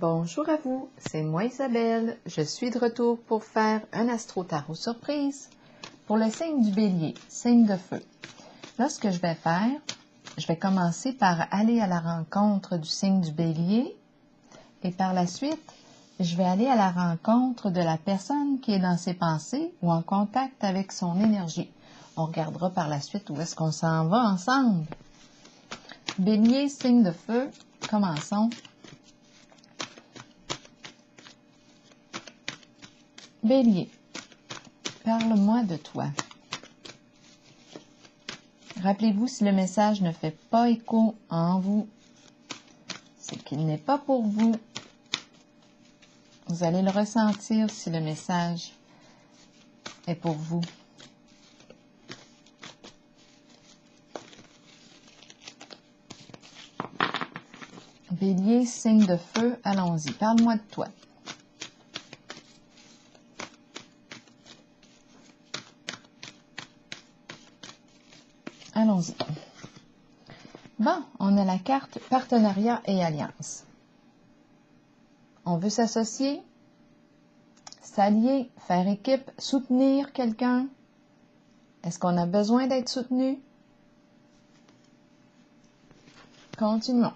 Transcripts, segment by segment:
Bonjour à vous, c'est moi Isabelle. Je suis de retour pour faire un astro-tarot surprise pour le signe du Bélier, signe de feu. Là, ce que je vais faire, je vais commencer par aller à la rencontre du signe du Bélier et par la suite, je vais aller à la rencontre de la personne qui est dans ses pensées ou en contact avec son énergie. On regardera par la suite où est-ce qu'on s'en va ensemble. Bélier, signe de feu, commençons. Bélier, parle-moi de toi. Rappelez-vous, si le message ne fait pas écho en vous, c'est qu'il n'est pas pour vous. Vous allez le ressentir si le message est pour vous. Bélier, signe de feu, allons-y. Parle-moi de toi. Allons-y. Bon, on a la carte partenariat et alliance. On veut s'associer, s'allier, faire équipe, soutenir quelqu'un. Est-ce qu'on a besoin d'être soutenu? Continuons.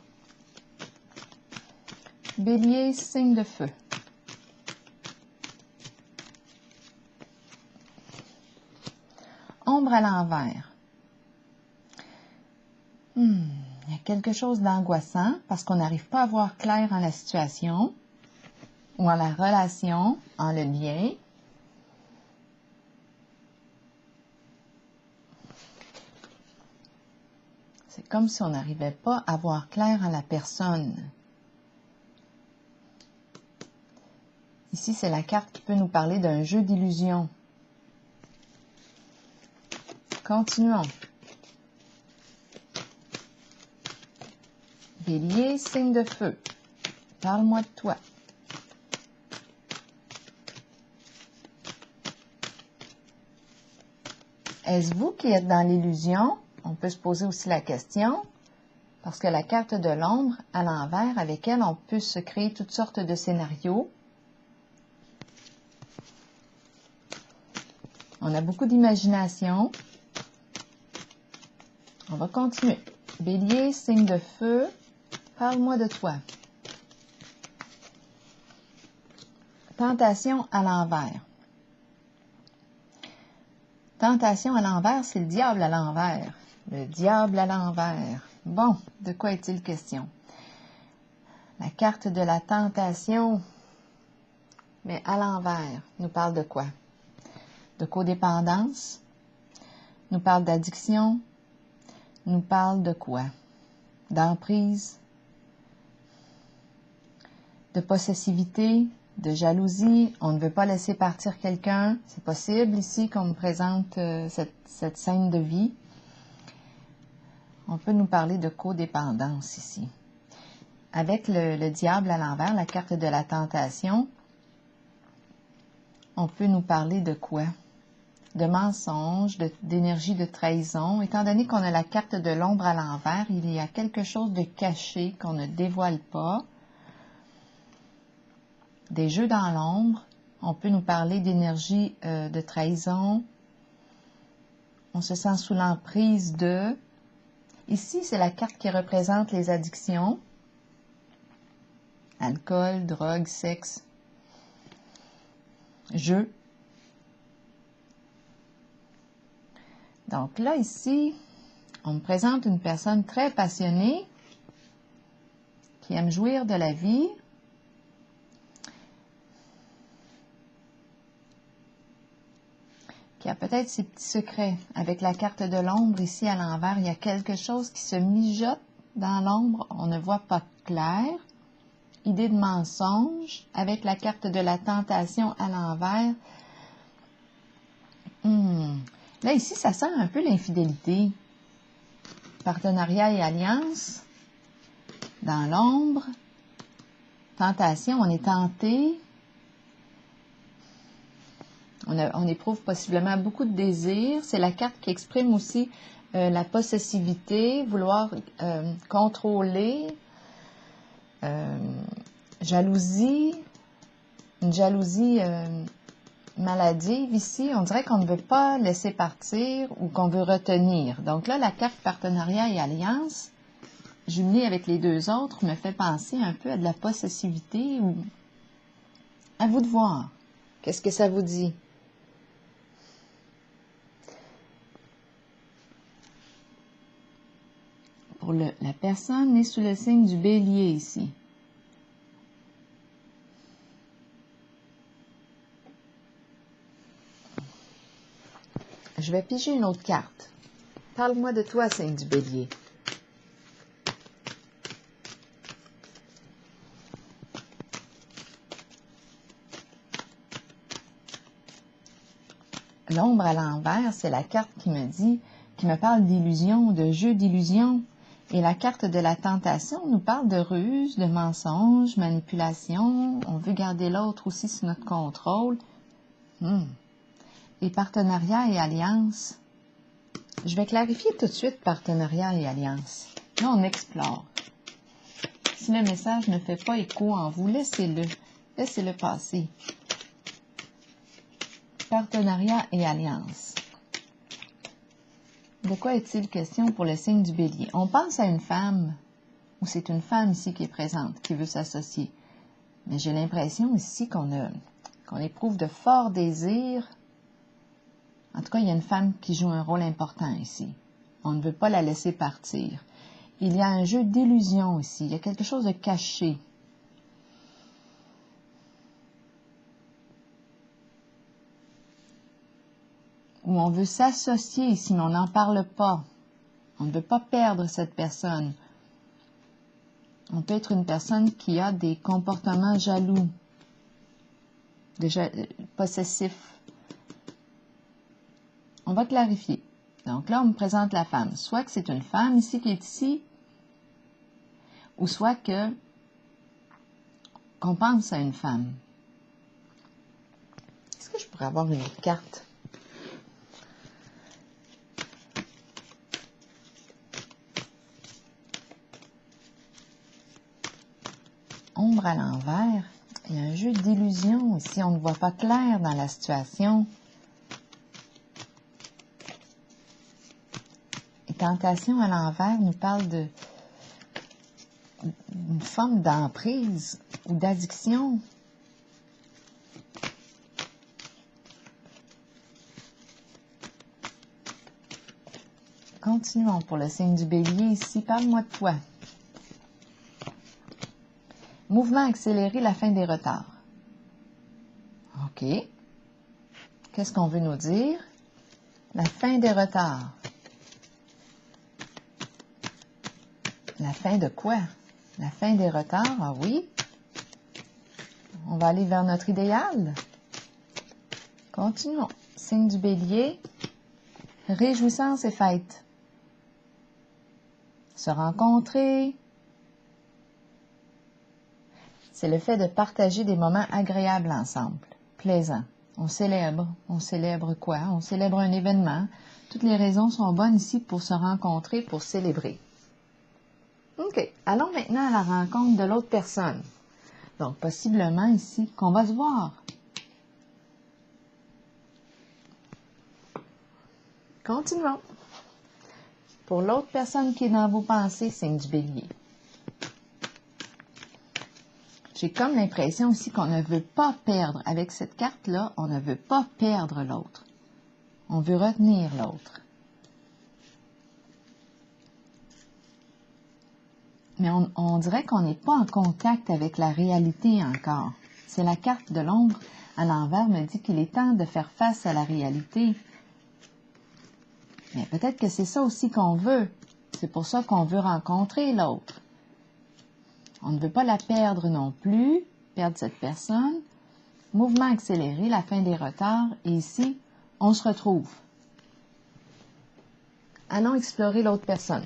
Bélier, signe de feu. Ombre à l'envers. Il y a quelque chose d'angoissant parce qu'on n'arrive pas à voir clair en la situation ou en la relation, en le lien. C'est comme si on n'arrivait pas à voir clair en la personne. Ici, c'est la carte qui peut nous parler d'un jeu d'illusion. Continuons. Bélier, signe de feu. Parle-moi de toi. Est-ce vous qui êtes dans l'illusion? On peut se poser aussi la question, parce que la carte de l'ombre, à l'envers, avec elle, on peut se créer toutes sortes de scénarios. On a beaucoup d'imagination. On va continuer. Bélier, signe de feu. Parle-moi de toi. Tentation à l'envers. Tentation à l'envers, c'est le diable à l'envers. Le diable à l'envers. Bon, de quoi est-il question? La carte de la tentation, mais à l'envers, nous parle de quoi? De codépendance, nous parle d'addiction, nous parle de quoi? D'emprise, de possessivité, de jalousie. On ne veut pas laisser partir quelqu'un. C'est possible ici qu'on nous présente cette scène de vie. On peut nous parler de codépendance ici. Avec le diable à l'envers, la carte de la tentation, on peut nous parler de quoi? De mensonge, d'énergie de trahison. Étant donné qu'on a la carte de l'ombre à l'envers, il y a quelque chose de caché qu'on ne dévoile pas. Des jeux dans l'ombre. On peut nous parler d'énergie de trahison. On se sent sous l'emprise de... Ici, c'est la carte qui représente les addictions. Alcool, drogue, sexe, jeu. Donc là, ici, on me présente une personne très passionnée qui aime jouir de la vie. Qui a peut-être ses petits secrets. Avec la carte de l'ombre ici à l'envers, il y a quelque chose qui se mijote dans l'ombre. On ne voit pas clair. Idée de mensonge. Avec la carte de la tentation à l'envers. Là, ici, ça sent un peu l'infidélité. Partenariat et alliance. Dans l'ombre. Tentation, on est tenté. On éprouve possiblement beaucoup de désirs. C'est la carte qui exprime aussi la possessivité, vouloir contrôler, jalousie, une jalousie maladive ici. On dirait qu'on ne veut pas laisser partir ou qu'on veut retenir. Donc là, la carte partenariat et alliance, jumelée avec les deux autres, me fait penser un peu à de la possessivité ou à vous de voir. Qu'est-ce que ça vous dit? Pour la personne née sous le signe du bélier ici. Je vais piger une autre carte. Parle-moi de toi, signe du bélier. L'ombre à l'envers, c'est la carte qui me parle d'illusion, de jeu d'illusion. Et la carte de la tentation nous parle de ruse, de mensonge, manipulation. On veut garder l'autre aussi sous notre contrôle. Et partenariat et alliance. Je vais clarifier tout de suite partenariat et alliance. Là, on explore. Si le message ne fait pas écho en vous, laissez-le. Laissez-le passer. Partenariat et alliance. De quoi est-il question pour le signe du bélier? On pense à une femme, ou c'est une femme ici qui est présente, qui veut s'associer. Mais j'ai l'impression ici qu'on éprouve de forts désirs. En tout cas, il y a une femme qui joue un rôle important ici. On ne veut pas la laisser partir. Il y a un jeu d'illusion ici. Il y a quelque chose de caché. Où on veut s'associer ici, mais on n'en parle pas. On ne veut pas perdre cette personne. On peut être une personne qui a des comportements jaloux, possessifs. On va clarifier. Donc là, on me présente la femme. Soit que c'est une femme ici qui est ici, ou soit qu'on pense à une femme. Est-ce que je pourrais avoir une autre carte? Ombre à l'envers. Il y a un jeu d'illusion ici. On ne voit pas clair dans la situation. Et tentation à l'envers nous parle d'une forme d'emprise ou d'addiction. Continuons pour le signe du bélier ici. Parle-moi de toi. Mouvement accéléré, la fin des retards. OK. Qu'est-ce qu'on veut nous dire? La fin des retards. La fin de quoi? La fin des retards, ah oui. On va aller vers notre idéal. Continuons. Signe du bélier. Réjouissance et fête. Se rencontrer. C'est le fait de partager des moments agréables ensemble, plaisants. On célèbre quoi? On célèbre un événement. Toutes les raisons sont bonnes ici pour se rencontrer, pour célébrer. OK, allons maintenant à la rencontre de l'autre personne. Donc, possiblement ici, qu'on va se voir. Continuons. Pour l'autre personne qui est dans vos pensées, signe du bélier. J'ai comme l'impression aussi qu'on ne veut pas perdre. Avec cette carte-là, on ne veut pas perdre l'autre. On veut retenir l'autre. Mais on dirait qu'on n'est pas en contact avec la réalité encore. C'est la carte de l'ombre à l'envers me dit qu'il est temps de faire face à la réalité. Mais peut-être que c'est ça aussi qu'on veut. C'est pour ça qu'on veut rencontrer l'autre. On ne veut pas la perdre non plus, perdre cette personne. Mouvement accéléré, la fin des retards. Et ici, on se retrouve. Allons explorer l'autre personne.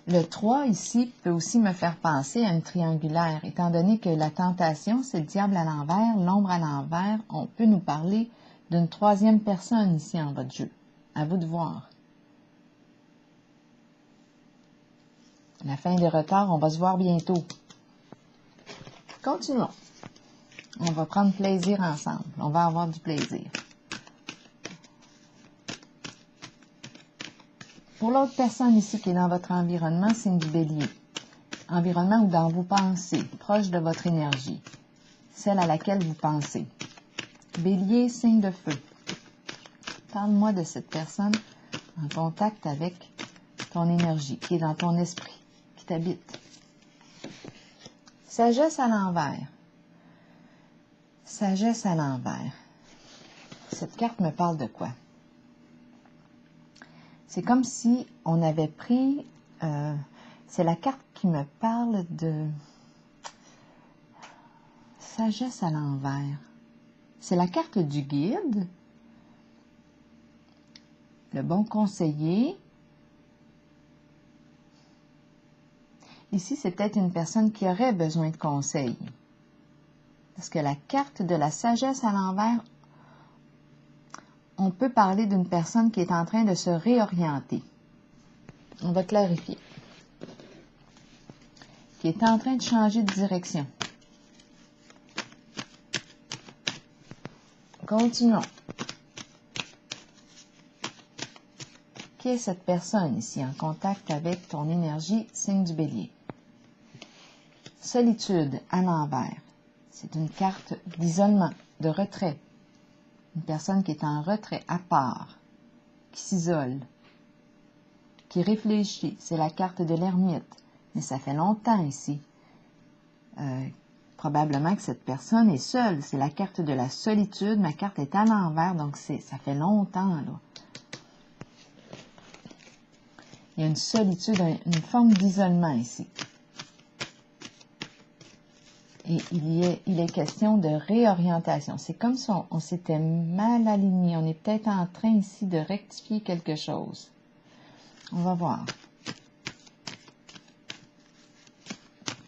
Le 3 ici peut aussi me faire penser à une triangulaire, étant donné que la tentation, c'est le diable à l'envers, l'ombre à l'envers. On peut nous parler d'une troisième personne ici en votre jeu. À vous de voir. La fin des retards, on va se voir bientôt. Continuons. On va prendre plaisir ensemble. On va avoir du plaisir. Pour l'autre personne ici qui est dans votre environnement, signe du Bélier. Environnement ou dans vos pensées, proche de votre énergie. Celle à laquelle vous pensez. Bélier, signe de feu. Parle-moi de cette personne en contact avec ton énergie, qui est dans ton esprit, qui t'habite. Sagesse à l'envers. Sagesse à l'envers. Cette carte me parle de quoi? C'est comme si on avait pris... c'est la carte qui me parle de sagesse à l'envers. C'est la carte du guide, le bon conseiller. Ici, c'est peut-être une personne qui aurait besoin de conseils. Parce que la carte de la sagesse à l'envers, on peut parler d'une personne qui est en train de se réorienter. On va clarifier. Qui est en train de changer de direction. Continuons. Qui est cette personne ici en contact avec ton énergie, signe du Bélier? Solitude à l'envers. C'est une carte d'isolement, de retrait. Une personne qui est en retrait, à part, qui s'isole, qui réfléchit. C'est la carte de l'ermite. Mais ça fait longtemps ici. Probablement que cette personne est seule. C'est la carte de la solitude. Ma carte est à l'envers, donc ça fait longtemps, là. Il y a une solitude, une forme d'isolement ici. Et il est question de réorientation. C'est comme si on s'était mal aligné. On est peut-être en train ici de rectifier quelque chose. On va voir.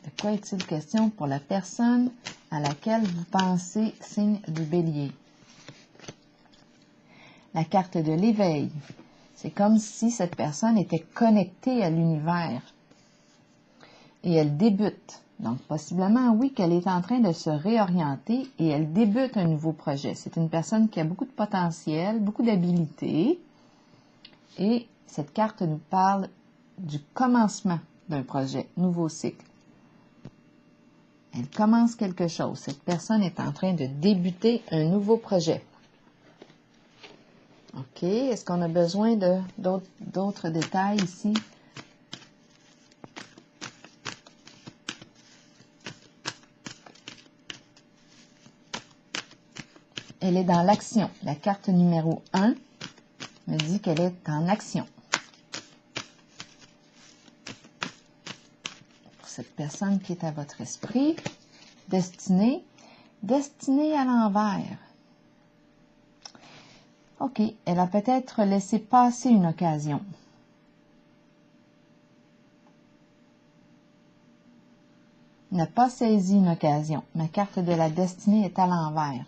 De quoi est-il question pour la personne à laquelle vous pensez, signe du Bélier? La carte de l'éveil. C'est comme si cette personne était connectée à l'univers. Et elle débute. Donc, possiblement, oui, qu'elle est en train de se réorienter et elle débute un nouveau projet. C'est une personne qui a beaucoup de potentiel, beaucoup d'habilité. Et cette carte nous parle du commencement d'un projet, nouveau cycle. Elle commence quelque chose. Cette personne est en train de débuter un nouveau projet. OK. Est-ce qu'on a besoin d'autres détails ici? Elle est dans l'action. La carte numéro 1 me dit qu'elle est en action. Pour cette personne qui est à votre esprit, destinée à l'envers. OK, elle a peut-être laissé passer une occasion. N'a pas saisi une occasion. Ma carte de la destinée est à l'envers.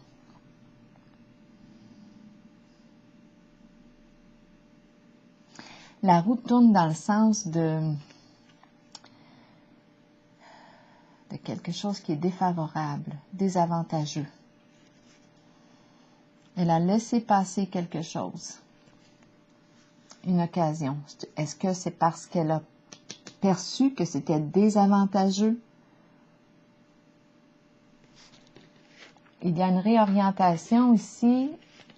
La roue tourne dans le sens de quelque chose qui est défavorable, désavantageux. Elle a laissé passer quelque chose, une occasion. Est-ce que c'est parce qu'elle a perçu que c'était désavantageux? Il y a une réorientation ici,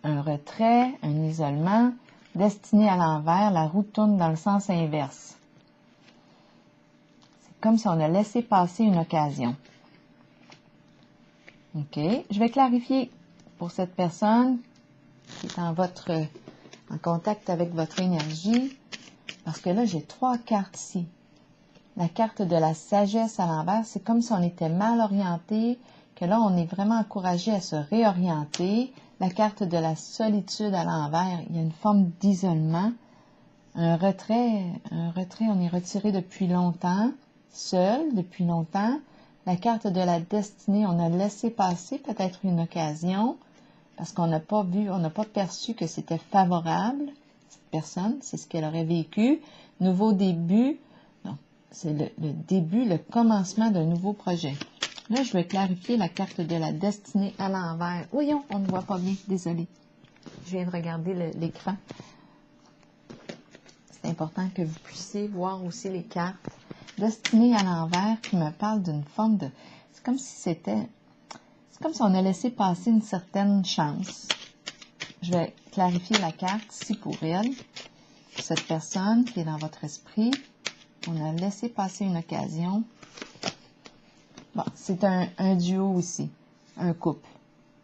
un retrait, un isolement, destiné à l'envers, la roue tourne dans le sens inverse. C'est comme si on a laissé passer une occasion. OK, je vais clarifier pour cette personne qui est en contact avec votre énergie, parce que là, j'ai 3 cartes ici. La carte de la sagesse à l'envers, c'est comme si on était mal orienté, que là, on est vraiment encouragé à se réorienter. La carte de la solitude à l'envers, il y a une forme d'isolement, un retrait, on est retiré depuis longtemps, seul depuis longtemps. La carte de la destinée, on a laissé passer peut-être une occasion, parce qu'on n'a pas vu, on n'a pas perçu que c'était favorable, cette personne, c'est ce qu'elle aurait vécu. Nouveau début, non, c'est le début, le commencement d'un nouveau projet. Là, je vais clarifier la carte de la destinée à l'envers. Voyons, on ne voit pas bien, désolé. Je viens de regarder l'écran. C'est important que vous puissiez voir aussi les cartes. Destinée à l'envers qui me parle d'une forme de... C'est comme si on a laissé passer une certaine chance. Je vais clarifier la carte ici pour elle. Cette personne qui est dans votre esprit, on a laissé passer une occasion. Bon, c'est un duo ici, un couple.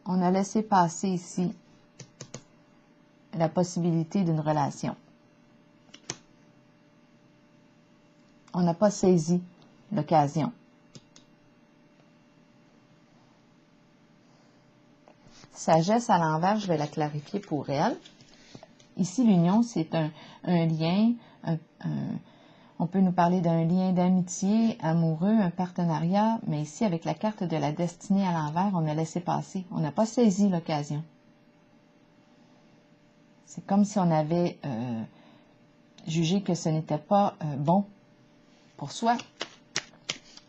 On a laissé passer ici la possibilité d'une relation. On n'a pas saisi l'occasion. Sagesse à l'envers, je vais la clarifier pour elle. Ici, l'union, c'est un lien, on peut nous parler d'un lien d'amitié, amoureux, un partenariat, mais ici, avec la carte de la destinée à l'envers, on a laissé passer. On n'a pas saisi l'occasion. C'est comme si on avait jugé que ce n'était pas bon pour soi.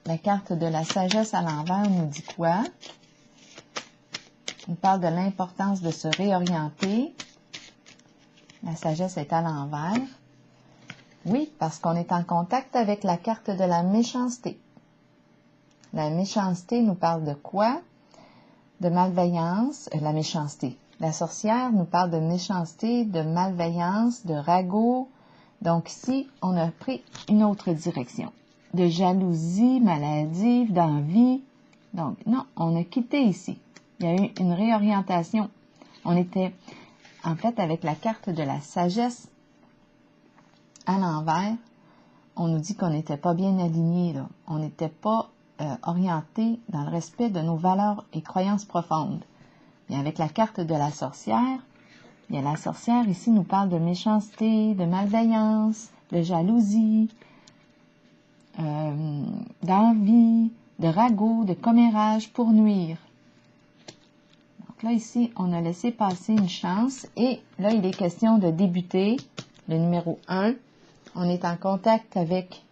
La carte de la sagesse à l'envers nous dit quoi? On parle de l'importance de se réorienter. La sagesse est à l'envers. Oui, parce qu'on est en contact avec la carte de la méchanceté. La méchanceté nous parle de quoi? De malveillance, la méchanceté. La sorcière nous parle de méchanceté, de malveillance, de ragot. Donc ici, on a pris une autre direction. De jalousie maladive, d'envie. Donc, non, on a quitté ici. Il y a eu une réorientation. On était, en fait, avec la carte de la sagesse à l'envers, on nous dit qu'on n'était pas bien aligné, là. On n'était pas orienté dans le respect de nos valeurs et croyances profondes. Et avec la carte de la sorcière, bien, la sorcière ici nous parle de méchanceté, de malveillance, de jalousie, d'envie, de ragot, de commérage pour nuire. Donc là, ici, on a laissé passer une chance et là, il est question de débuter. Le numéro 1, on est en contact avec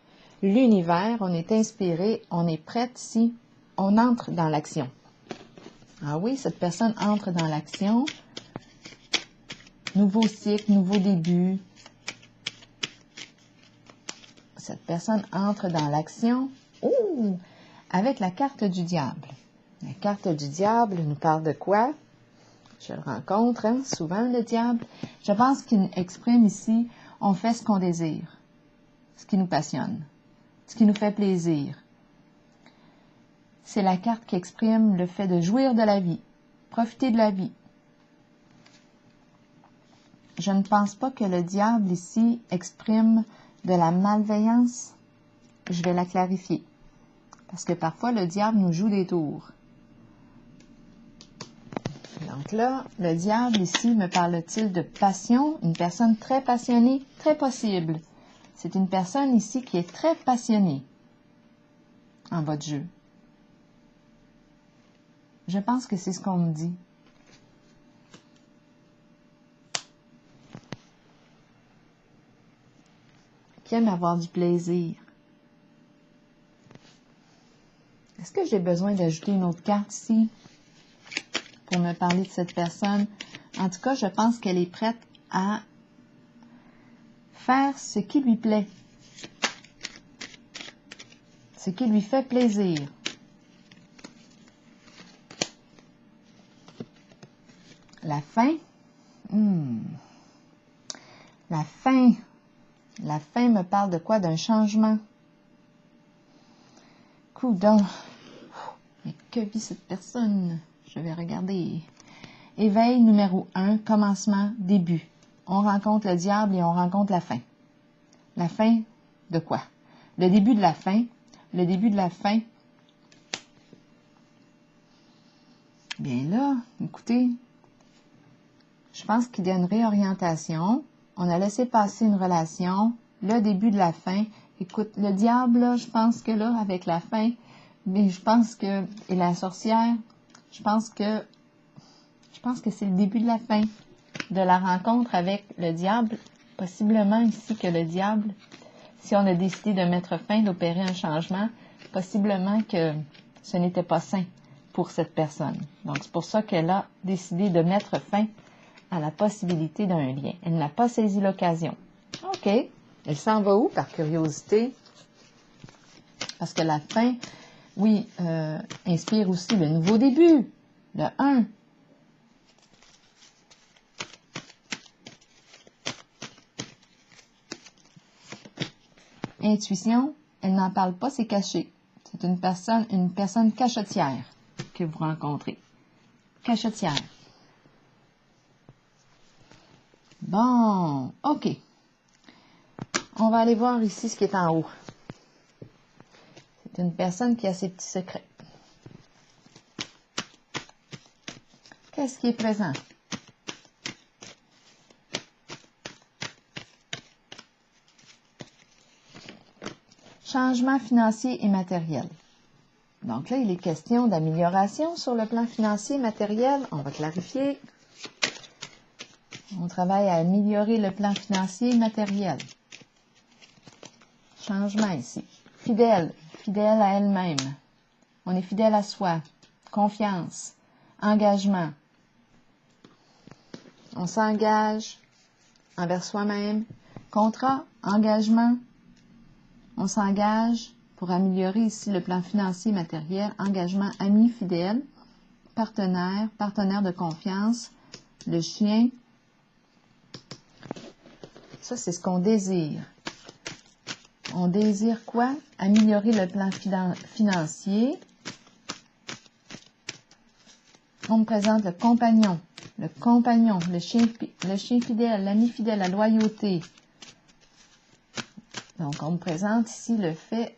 l'univers, on est inspiré, on est prête ici, on entre dans l'action. Ah oui, cette personne entre dans l'action. Nouveau cycle, nouveau début. Cette personne entre dans l'action. Oh! Avec la carte du diable. La carte du diable nous parle de quoi? Je le rencontre, hein, souvent, le diable. Je pense qu'il exprime ici, on fait ce qu'on désire, ce qui nous passionne, ce qui nous fait plaisir. C'est la carte qui exprime le fait de jouir de la vie, profiter de la vie. Je ne pense pas que le diable ici exprime de la malveillance. Je vais la clarifier. Parce que parfois, le diable nous joue des tours. Donc là, le diable ici me parle-t-il de passion? Une personne très passionnée? Très possible. C'est une personne ici qui est très passionnée en votre jeu. Je pense que c'est ce qu'on me dit. Qui aime avoir du plaisir. Est-ce que j'ai besoin d'ajouter une autre carte ici pour me parler de cette personne? En tout cas, je pense qu'elle est prête à faire ce qui lui plaît, ce qui lui fait plaisir. La fin? La fin. La fin me parle de quoi? D'un changement. Coudon. Mais que vit cette personne? Je vais regarder. Éveil numéro 1, commencement, début. On rencontre le diable et on rencontre la fin. La fin de quoi? Le début de la fin. Le début de la fin. Bien là, écoutez, je pense qu'il y a une réorientation. On a laissé passer une relation. Le début de la fin. Écoute, le diable, là, je pense que là, avec la fin, mais je pense que, et la sorcière, je pense que c'est le début de la fin de la rencontre avec le diable. Possiblement ici que le diable Si on a décidé de mettre fin, d'opérer un changement, possiblement que ce n'était pas sain pour cette personne. Donc, c'est pour ça qu'elle a décidé de mettre fin à la possibilité d'un lien. Elle n'a pas saisi l'occasion. OK. Elle s'en va où par curiosité? Parce que la fin, oui, inspire aussi le nouveau début, le 1. Intuition, elle n'en parle pas, c'est caché. C'est une personne cachetière que vous rencontrez. Cachetière. Bon, OK. On va aller voir ici ce qui est en haut. C'est une personne qui a ses petits secrets. Qu'est-ce qui est présent? Changement financier et matériel. Donc là, il est question d'amélioration sur le plan financier et matériel. On va clarifier. On travaille à améliorer le plan financier et matériel. Changement ici. Fidèle à elle-même. On est fidèle à soi. Confiance. Engagement. On s'engage envers soi-même. Contrat, engagement. On s'engage pour améliorer ici le plan financier et matériel. Engagement, ami, fidèle, partenaire de confiance, le chien. Ça, c'est ce qu'on désire. On désire quoi? Améliorer le plan financier. On me présente le compagnon, le chien fidèle, l'ami fidèle, la loyauté. Donc, on me présente ici le fait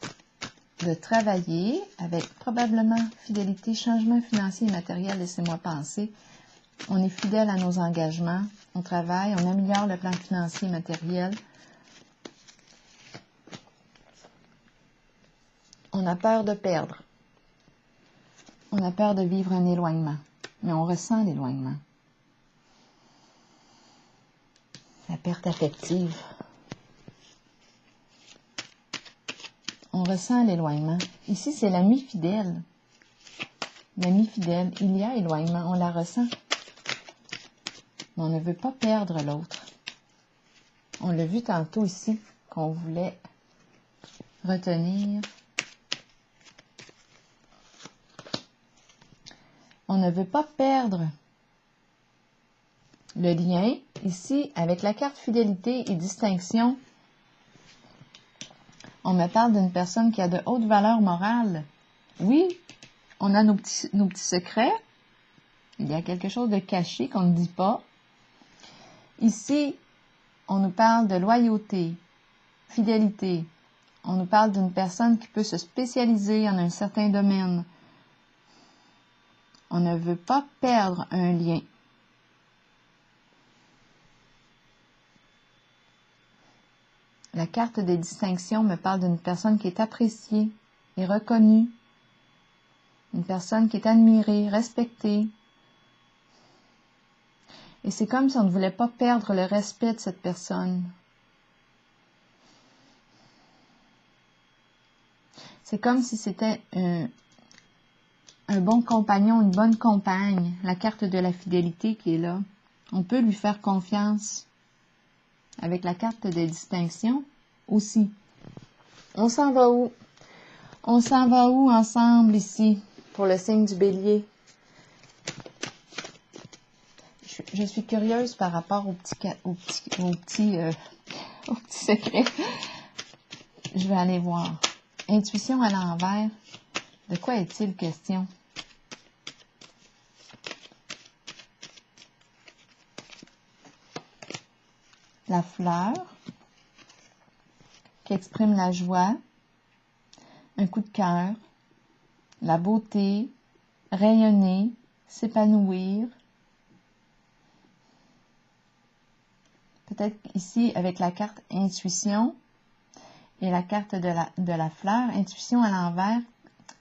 de travailler avec probablement fidélité, changement financier et matériel, laissez-moi penser. On est fidèle à nos engagements, on travaille, on améliore le plan financier et matériel. On a peur de perdre. On a peur de vivre un éloignement, mais on ressent l'éloignement. La perte affective. On ressent l'éloignement. Ici, c'est l'ami fidèle. L'ami fidèle, il y a éloignement, on la ressent. Mais on ne veut pas perdre l'autre. On l'a vu tantôt ici, qu'on voulait retenir. On ne veut pas perdre le lien. Ici, avec la carte fidélité et distinction, on me parle d'une personne qui a de hautes valeurs morales. Oui, on a nos petits secrets. Il y a quelque chose de caché qu'on ne dit pas. Ici, on nous parle de loyauté, fidélité. On nous parle d'une personne qui peut se spécialiser en un certain domaine. On ne veut pas perdre un lien. La carte des distinctions me parle d'une personne qui est appréciée et reconnue. Une personne qui est admirée, respectée. Et c'est comme si on ne voulait pas perdre le respect de cette personne. C'est comme si c'était un bon compagnon, une bonne compagne. La carte de la fidélité qui est là. On peut lui faire confiance. Avec la carte de distinction aussi. On s'en va où? On s'en va où ensemble ici pour le signe du bélier? Je suis curieuse par rapport au petit secret. Je vais aller voir. Intuition à l'envers. De quoi est-il question? La fleur qui exprime la joie, un coup de cœur, la beauté, rayonner, s'épanouir. Peut-être ici avec la carte intuition et la carte de la fleur, intuition à l'envers,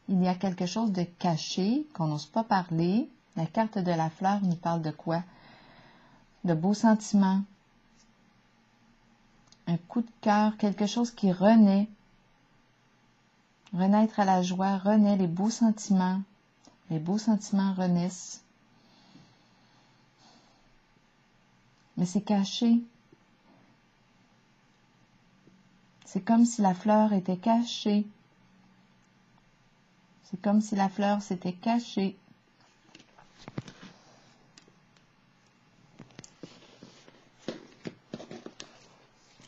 il y a quelque chose de caché qu'on n'ose pas parler. La carte de la fleur nous parle de quoi? De beaux sentiments. un coup de cœur, quelque chose qui renaît. Renaître à la joie, renaît les beaux sentiments. Les beaux sentiments renaissent. Mais c'est caché. C'est comme si la fleur était cachée. C'est comme si la fleur s'était cachée.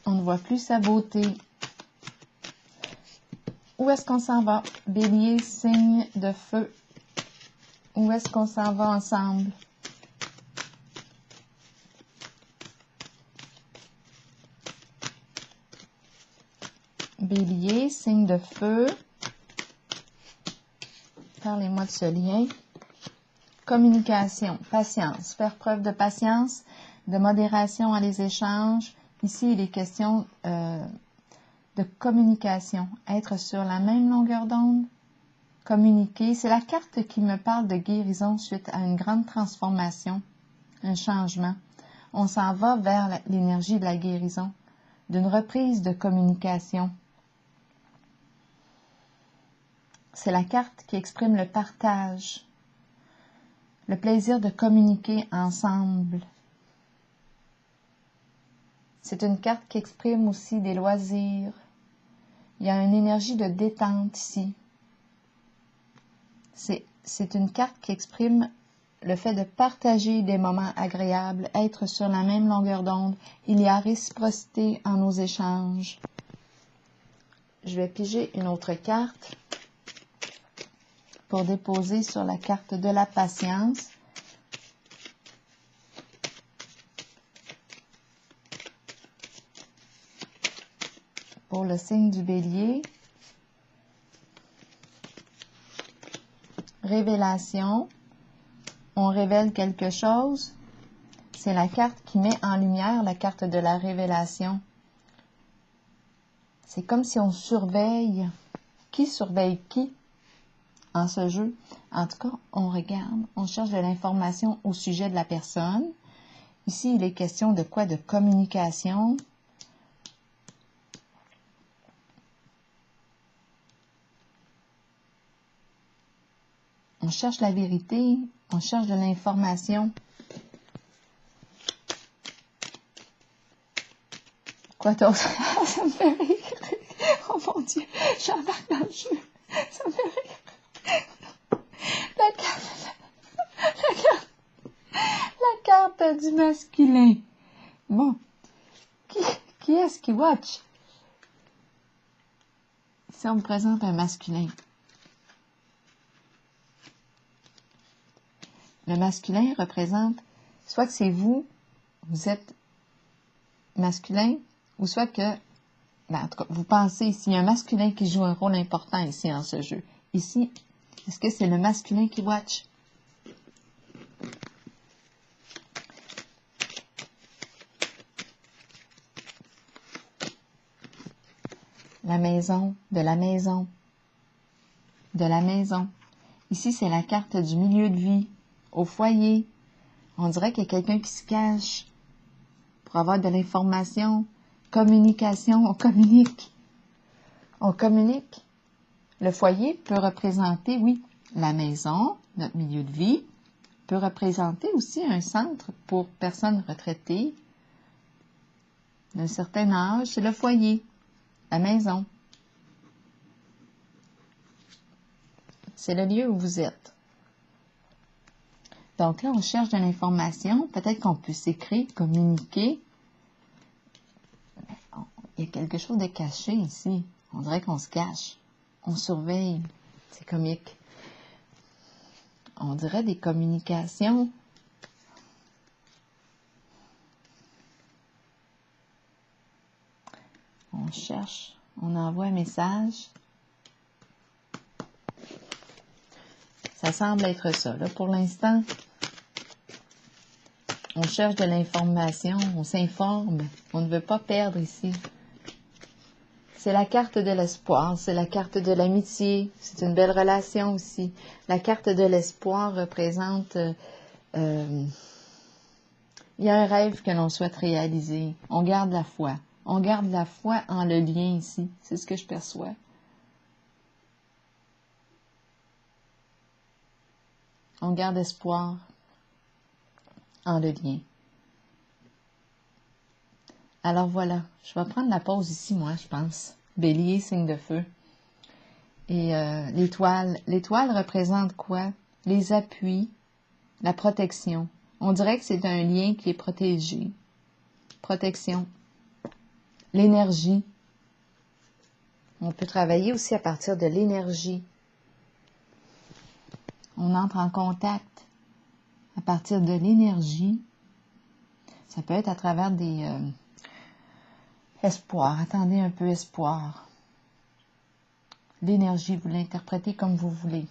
On ne voit plus sa beauté. Où est-ce qu'on s'en va? Bélier, signe de feu. Où est-ce qu'on s'en va ensemble? Bélier, signe de feu. Parlez-moi de ce lien. Communication, patience. Faire preuve de patience, de modération dans les échanges. Ici, il est question de communication. Être sur la même longueur d'onde. Communiquer. C'est la carte qui me parle de guérison suite à une grande transformation, un changement. On s'en va vers l'énergie de la guérison, d'une reprise de communication. C'est la carte qui exprime le partage, le plaisir de communiquer ensemble. C'est une carte qui exprime aussi des loisirs. Il y a une énergie de détente ici. C'est une carte qui exprime le fait de partager des moments agréables, être sur la même longueur d'onde. Il y a réciprocité en nos échanges. Je vais piger une autre carte pour déposer sur la carte de la patience. Pour le signe du Bélier. Révélation. On révèle quelque chose. C'est la carte qui met en lumière la carte de la révélation. C'est comme si on surveille. Qui surveille qui en ce jeu? En tout cas, on regarde, on cherche de l'information au sujet de la personne. Ici, il est question de quoi? De communication. On cherche la vérité, on cherche de l'information. Quoi d'autre? Ça me fait rire. Oh mon Dieu, j'embarque dans le jeu. Ça me fait rire. La carte du masculin. Bon, qui est-ce qui watch? Ici, on me présente un masculin. Le masculin représente, soit que c'est vous, vous êtes masculin, ou soit que, en tout cas, vous pensez ici, il y a un masculin qui joue un rôle important ici en ce jeu. Ici, est-ce que c'est le masculin qui watch? La maison, de la maison, de la maison. Ici, c'est la carte du milieu de vie, au foyer. On dirait qu'il y a quelqu'un qui se cache pour avoir de l'information. Communication, on communique. On communique. Le foyer peut représenter, oui, la maison, notre milieu de vie, peut représenter aussi un centre pour personnes retraitées d'un certain âge. C'est le foyer, la maison. C'est le lieu où vous êtes. Donc là, on cherche de l'information. Peut-être qu'on peut s'écrire, communiquer. Il y a quelque chose de caché ici. On dirait qu'on se cache. On surveille. C'est comique. On dirait des communications. On cherche. On envoie un message. Ça semble être ça. Là, pour l'instant, on cherche de l'information. On s'informe. On ne veut pas perdre ici. C'est la carte de l'espoir, c'est la carte de l'amitié, c'est une belle relation aussi. La carte de l'espoir représente, il y a un rêve que l'on souhaite réaliser, on garde la foi, On garde la foi en le lien ici. C'est ce que je perçois. On garde espoir en le lien. Alors voilà, je vais prendre la pause ici, moi, je pense. Bélier, signe de feu. Et l'étoile représente quoi? Les appuis, la protection. On dirait que c'est un lien qui est protégé. Protection. L'énergie. On peut travailler aussi à partir de l'énergie. On entre en contact à partir de l'énergie. Ça peut être à travers des espoirs. Attendez un peu, espoir. L'énergie, vous l'interprétez comme vous voulez.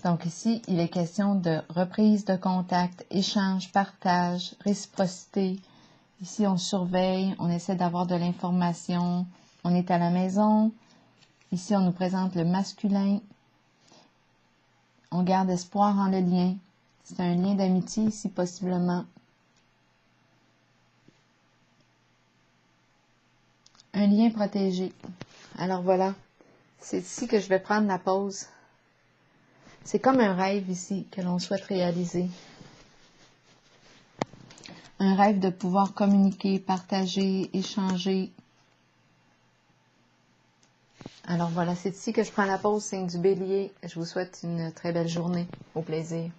Donc ici, il est question de reprise de contact, échange, partage, réciprocité. Ici, on surveille, on essaie d'avoir de l'information. On est à la maison. Ici, on nous présente le masculin. On garde espoir en le lien. C'est un lien d'amitié ici, possiblement. Un lien protégé. Alors voilà, c'est ici que je vais prendre la pause. C'est comme un rêve ici que l'on souhaite réaliser. Un rêve de pouvoir communiquer, partager, échanger. Alors voilà, c'est ici que je prends la pause, signe du Bélier. Je vous souhaite une très belle journée. Au plaisir.